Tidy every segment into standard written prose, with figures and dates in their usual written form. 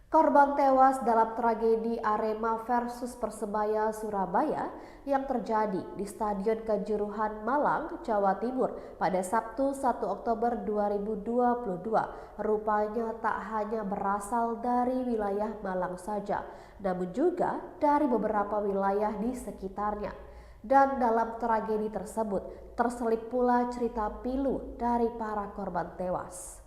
Korban tewas dalam tragedi Arema versus Persebaya Surabaya yang terjadi di Stadion Kanjuruhan Malang, Jawa Timur pada Sabtu 1 Oktober 2022 rupanya tak hanya berasal dari wilayah Malang saja, namun juga dari beberapa wilayah di sekitarnya. Dan dalam tragedi tersebut terselip pula cerita pilu dari para korban tewas.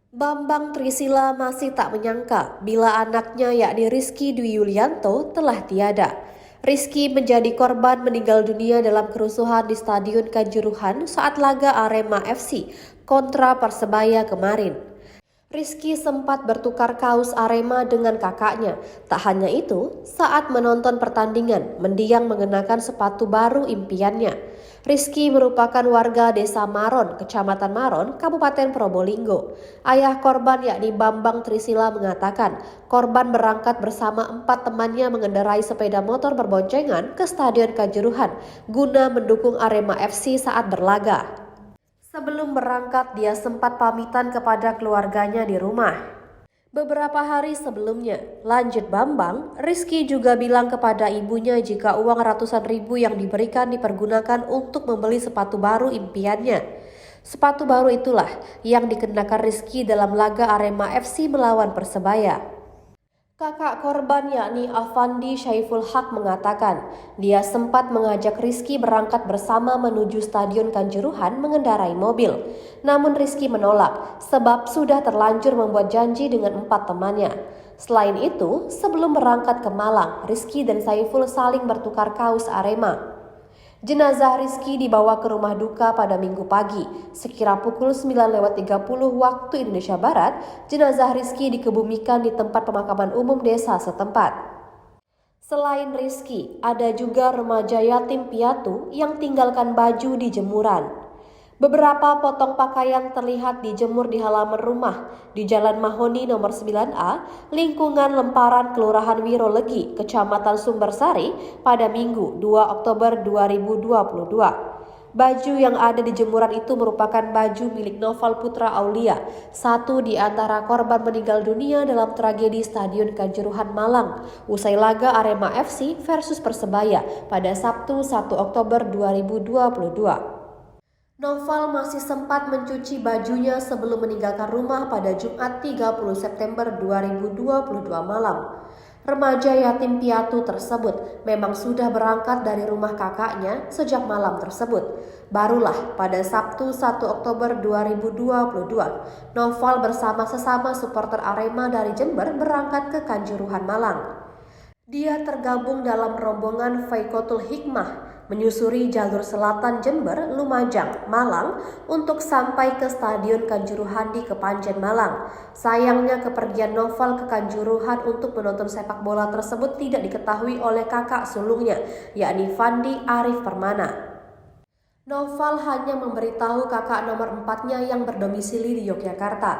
Bambang Trisila masih tak menyangka bila anaknya yakni Rizky Dwi Yulianto telah tiada. Rizky menjadi korban meninggal dunia dalam kerusuhan di Stadion Kanjuruhan saat laga Arema FC kontra Persebaya kemarin. Rizky sempat bertukar kaos Arema dengan kakaknya. Tak hanya itu, saat menonton pertandingan, mendiang mengenakan sepatu baru impiannya. Rizky merupakan warga Desa Maron, Kecamatan Maron, Kabupaten Probolinggo. Ayah korban yakni Bambang Trisila mengatakan, korban berangkat bersama 4 temannya mengendarai sepeda motor berboncengan ke Stadion Kanjuruhan guna mendukung Arema FC saat berlaga. Sebelum berangkat, dia sempat pamitan kepada keluarganya di rumah. Beberapa hari sebelumnya, lanjut Bambang, Rizky juga bilang kepada ibunya jika uang ratusan ribu yang diberikan dipergunakan untuk membeli sepatu baru impiannya. Sepatu baru itulah yang dikenakan Rizky dalam laga Arema FC melawan Persebaya. Kakak korban yakni Afandi Syaiful Haq mengatakan dia sempat mengajak Rizky berangkat bersama menuju Stadion Kanjuruhan mengendarai mobil. Namun Rizky menolak sebab sudah terlanjur membuat janji dengan 4 temannya. Selain itu, sebelum berangkat ke Malang, Rizky dan Saiful saling bertukar kaos Arema. Jenazah Rizky dibawa ke rumah duka pada Minggu pagi. Sekira pukul 9.30 waktu Indonesia Barat, jenazah Rizky dikebumikan di tempat pemakaman umum desa setempat. Selain Rizky, ada juga remaja yatim piatu yang tinggalkan baju di jemuran. Beberapa potong pakaian terlihat dijemur di halaman rumah di Jalan Mahoni nomor 9A, lingkungan Lemparan, Kelurahan Wirolegi, Kecamatan Sumbersari pada Minggu 2 Oktober 2022. Baju yang ada di jemuran itu merupakan baju milik Noval Putra Aulia, satu di antara korban meninggal dunia dalam tragedi Stadion Kanjuruhan Malang, usai laga Arema FC versus Persebaya pada Sabtu 1 Oktober 2022. Noval masih sempat mencuci bajunya sebelum meninggalkan rumah pada Jumat 30 September 2022 malam. Remaja yatim piatu tersebut memang sudah berangkat dari rumah kakaknya sejak malam tersebut. Barulah pada Sabtu 1 Oktober 2022, Noval bersama sesama supporter Arema dari Jember berangkat ke Kanjuruhan Malang. Dia tergabung dalam rombongan Faikotul Hikmah menyusuri jalur selatan Jember, Lumajang, Malang untuk sampai ke Stadion Kanjuruhan di Kepanjen, Malang. Sayangnya kepergian Noval ke Kanjuruhan untuk menonton sepak bola tersebut tidak diketahui oleh kakak sulungnya, yakni Fandi Arif Permana. Noval hanya memberitahu kakak nomor 4-nya yang berdomisili di Yogyakarta.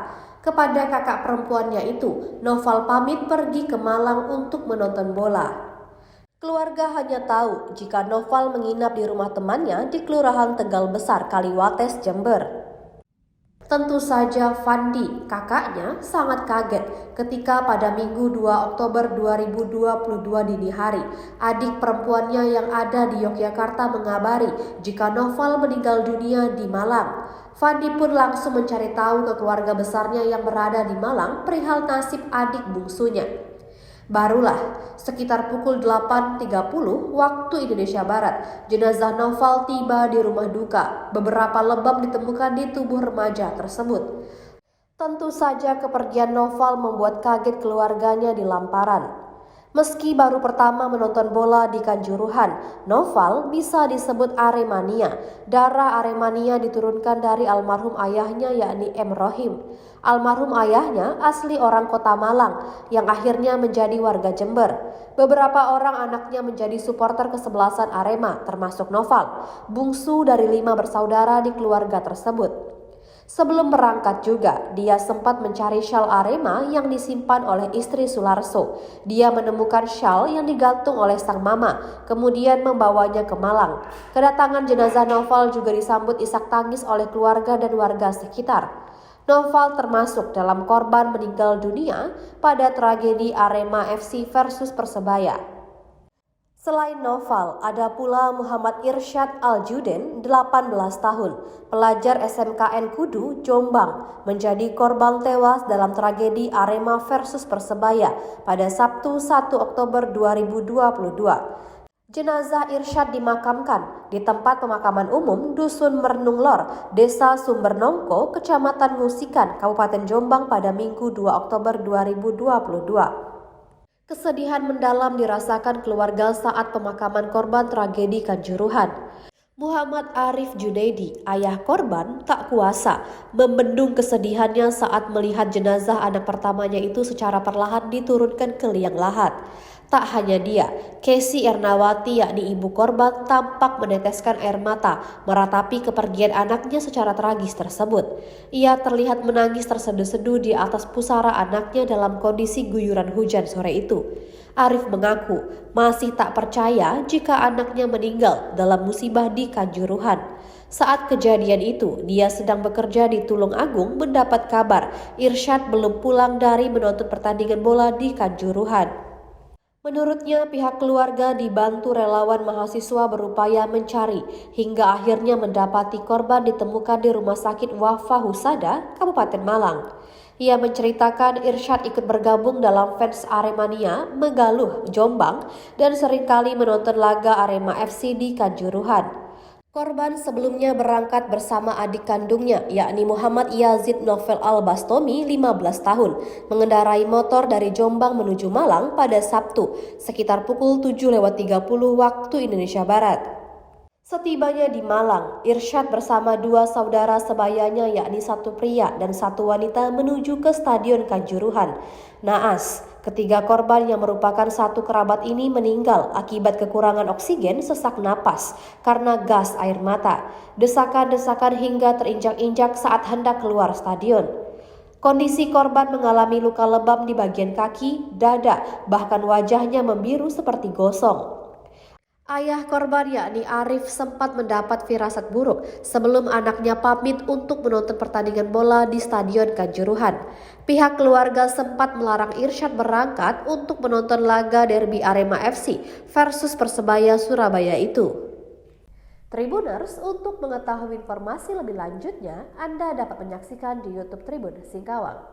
Kepada kakak perempuannya itu, Noval pamit pergi ke Malang untuk menonton bola. Keluarga hanya tahu jika Noval menginap di rumah temannya di Kelurahan Tegal Besar, Kaliwates, Jember. Tentu saja Fandi, kakaknya, sangat kaget ketika pada Minggu 2 Oktober 2022 dini hari, adik perempuannya yang ada di Yogyakarta mengabari jika Noval meninggal dunia di Malang. Fandi pun langsung mencari tahu ke keluarga besarnya yang berada di Malang perihal nasib adik bungsunya. Barulah sekitar pukul 8.30 waktu Indonesia Barat, jenazah Noval tiba di rumah duka. Beberapa lebam ditemukan di tubuh remaja tersebut. Tentu saja kepergian Noval membuat kaget keluarganya di Lamparan. Meski baru pertama menonton bola di Kanjuruhan, Noval bisa disebut Aremania. Darah Aremania diturunkan dari almarhum ayahnya yakni M. Rohim. Almarhum ayahnya asli orang Kota Malang yang akhirnya menjadi warga Jember. Beberapa orang anaknya menjadi supporter kesebelasan Arema termasuk Noval, bungsu dari 5 bersaudara di keluarga tersebut. Sebelum berangkat juga, dia sempat mencari syal Arema yang disimpan oleh istri Sularso. Dia menemukan syal yang digantung oleh sang mama, kemudian membawanya ke Malang. Kedatangan jenazah Noval juga disambut isak tangis oleh keluarga dan warga sekitar. Noval termasuk dalam korban meninggal dunia pada tragedi Arema FC versus Persebaya. Selain Noval, ada pula Muhammad Irsyad Al-Juden, 18 tahun, pelajar SMKN Kudu, Jombang, menjadi korban tewas dalam tragedi Arema versus Persebaya pada Sabtu 1 Oktober 2022. Jenazah Irsyad dimakamkan di tempat pemakaman umum Dusun Mernung Lor, Desa Sumbernongko, Kecamatan Musikan, Kabupaten Jombang pada Minggu 2 Oktober 2022. Kesedihan mendalam dirasakan keluarga saat pemakaman korban tragedi Kanjuruhan. Muhammad Arif Junaidi, ayah korban, tak kuasa membendung kesedihannya saat melihat jenazah anak pertamanya itu secara perlahan diturunkan ke liang lahat. Tak hanya dia, Kesi Ernawati yakni ibu korban tampak meneteskan air mata meratapi kepergian anaknya secara tragis tersebut. Ia terlihat menangis terseduh-seduh di atas pusara anaknya dalam kondisi guyuran hujan sore itu. Arif mengaku masih tak percaya jika anaknya meninggal dalam musibah di Kanjuruhan. Saat kejadian itu, dia sedang bekerja di Tulung Agung mendapat kabar Irsyad belum pulang dari menonton pertandingan bola di Kanjuruhan. Menurutnya, pihak keluarga dibantu relawan mahasiswa berupaya mencari hingga akhirnya mendapati korban ditemukan di Rumah Sakit Wafa Husada, Kabupaten Malang. Ia menceritakan Irsyad ikut bergabung dalam fans Aremania, Megaluh, Jombang, dan seringkali menonton laga Arema FC di Kanjuruhan. Korban sebelumnya berangkat bersama adik kandungnya, yakni Muhammad Yazid Novel Al-Bastomi, 15 tahun, mengendarai motor dari Jombang menuju Malang pada Sabtu, sekitar pukul 7.30 waktu Indonesia Barat. Setibanya di Malang, Irsyad bersama dua saudara sebayanya yakni satu pria dan satu wanita menuju ke Stadion Kanjuruhan. Naas, ketiga korban yang merupakan satu kerabat ini meninggal akibat kekurangan oksigen sesak napas karena gas air mata. Desakan-desakan hingga terinjak-injak saat hendak keluar stadion. Kondisi korban mengalami luka lebam di bagian kaki, dada, bahkan wajahnya membiru seperti gosong. Ayah korban yakni Arif sempat mendapat firasat buruk sebelum anaknya pamit untuk menonton pertandingan bola di Stadion Kanjuruhan. Pihak keluarga sempat melarang Irsyad berangkat untuk menonton laga derby Arema FC versus Persebaya Surabaya itu. Tribuners, untuk mengetahui informasi lebih lanjutnya, Anda dapat menyaksikan di YouTube Tribun Singkawang.